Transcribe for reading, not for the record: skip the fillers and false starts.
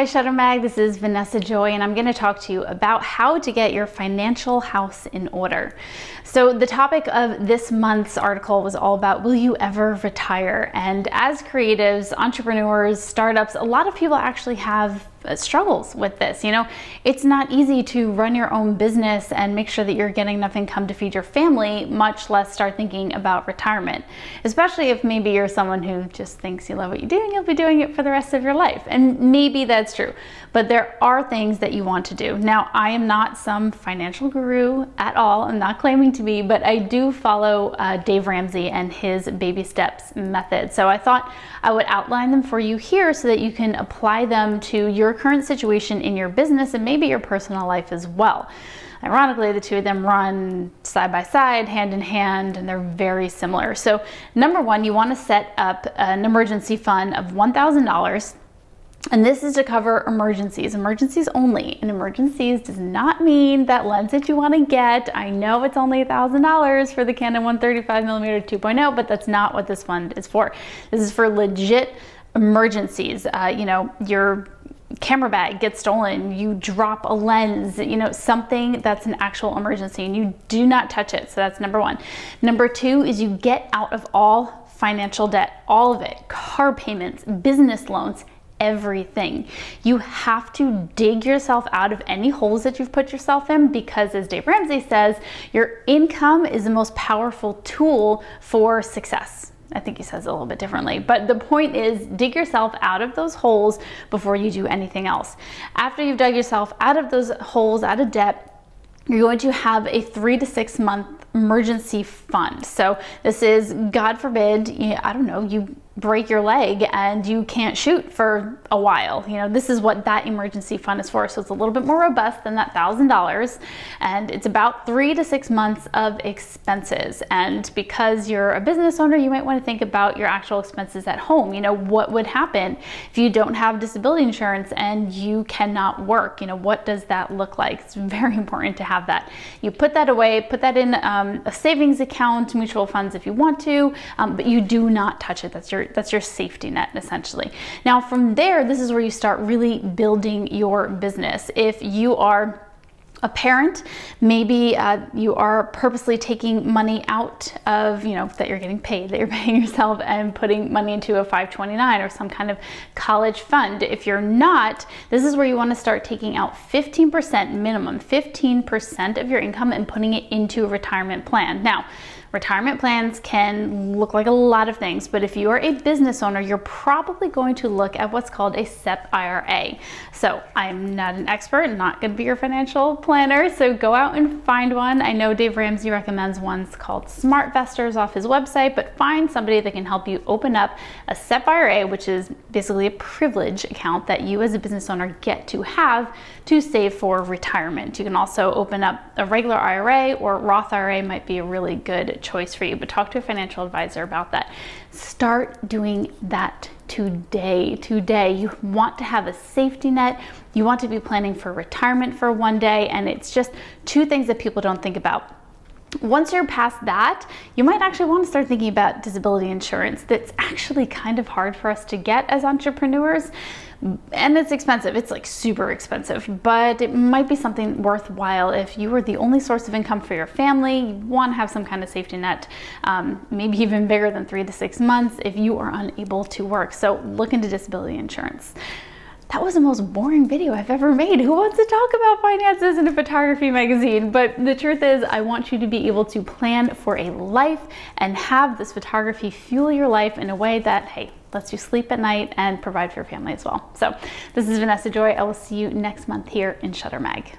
Hi Shutter Mag, this is Vanessa Joy, and I'm going to talk to you about how to get your financial house in order. So the topic of this month's article was all about, will you ever retire? And as creatives, entrepreneurs, startups, a lot of people actually have struggles with this. You know, it's not easy to run your own business and make sure that you're getting enough income to feed your family, much less start thinking about retirement. Especially if maybe you're someone who just thinks you love what you do and you'll be doing it for the rest of your life. And maybe that's true, but there are things that you want to do. Now, I am not some financial guru at all. I'm not claiming to be, but I do follow Dave Ramsey and his baby steps method. So I thought I would outline them for you here so that you can apply them to your current situation in your business and maybe your personal life as well. Ironically, the two of them run side by side, hand in hand, and they're very similar. So number one, you want to set up an emergency fund of $1,000. And this is to cover emergencies only. And emergencies does not mean that lens that you want to get. I know it's only $1,000 for the Canon 135mm 2.0, but that's not what this fund is for. This is for legit emergencies. You know, your camera bag gets stolen, you drop a lens, you know, something that's an actual emergency, and you do not touch it. So that's number one. Number two is you get out of all financial debt, all of it, car payments, business loans, everything. You have to dig yourself out of any holes that you've put yourself in, because as Dave Ramsey says, your income is the most powerful tool for success. I think he says it a little bit differently, but the point is, dig yourself out of those holes before you do anything else. After you've dug yourself out of those holes, out of debt, you're going to have a 3 to 6 month emergency fund. So this is, God forbid, I don't know, you break your leg and you can't shoot for a while. You know, this is what that emergency fund is for. So it's a little bit more robust than that $1,000, and it's about 3 to 6 months of expenses. And because you're a business owner, you might want to think about your actual expenses at home. You know, what would happen if you don't have disability insurance and you cannot work? You know, what does that look like? It's very important to have that. You put that away, put that in a savings account, mutual funds if you want to, but you do not touch it. That's your safety net, essentially. Now from there, this is where you start really building your business. If you are a parent, maybe you are purposely taking money out of, you know, that you're getting paid, that you're paying yourself, and putting money into a 529 or some kind of college fund. If you're not, this is where you want to start taking out 15% minimum, 15% of your income, and putting it into a retirement plan. Now, retirement plans can look like a lot of things, but if you are a business owner, you're probably going to look at what's called a SEP IRA. So I'm not an expert, not going to be your financial planner, so go out and find one. I know Dave Ramsey recommends ones called Smart Vestors off his website, but find somebody that can help you open up a SEP IRA, which is basically a privilege account that you as a business owner get to have to save for retirement. You can also open up a regular IRA, or Roth IRA might be a really good choice for you, but talk to a financial advisor about that. Start doing that today. You want to have a safety net. You want to be planning for retirement for one day, and it's just two things that people don't think about. Once you're past that, you might actually want to start thinking about disability insurance. That's actually kind of hard for us to get as entrepreneurs, and it's expensive. It's like super expensive, but it might be something worthwhile if you were the only source of income for your family. You want to have some kind of safety net, maybe even bigger than 3 to 6 months if you are unable to work. So look into disability insurance. That was the most boring video I've ever made. Who wants to talk about finances in a photography magazine? But the truth is, I want you to be able to plan for a life and have this photography fuel your life in a way that, hey, lets you sleep at night and provide for your family as well. So this is Vanessa Joy. I will see you next month here in Shutter Mag.